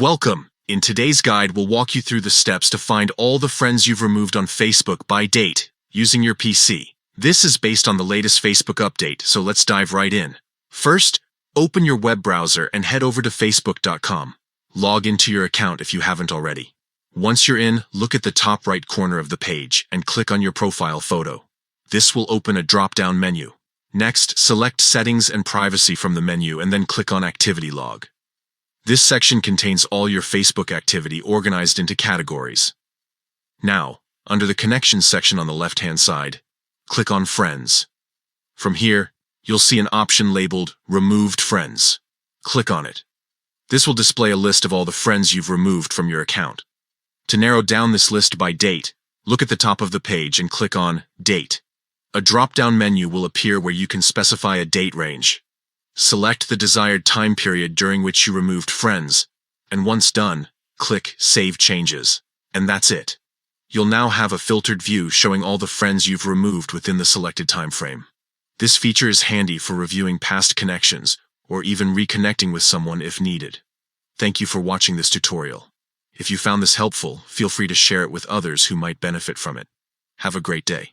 Welcome! In today's guide, we'll walk you through the steps to find all the friends you've removed on Facebook by date, using your PC. This is based on the latest Facebook update, so let's dive right in. First, open your web browser and head over to facebook.com. Log into your account if you haven't already. Once you're in, look at the top right corner of the page and click on your profile photo. This will open a drop-down menu. Next, select Settings and Privacy from the menu and then click on Activity Log. This section contains all your Facebook activity organized into categories. Now, under the Connections section on the left-hand side, click on Friends. From here, you'll see an option labeled Removed Friends. Click on it. This will display a list of all the friends you've removed from your account. To narrow down this list by date, look at the top of the page and click on Date. A drop-down menu will appear where you can specify a date range. Select the desired time period during which you removed friends, and once done, click Save Changes. And that's it. You'll now have a filtered view showing all the friends you've removed within the selected time frame. This feature is handy for reviewing past connections or even reconnecting with someone if needed. Thank you for watching this tutorial. If you found this helpful, feel free to share it with others who might benefit from it. Have a great day.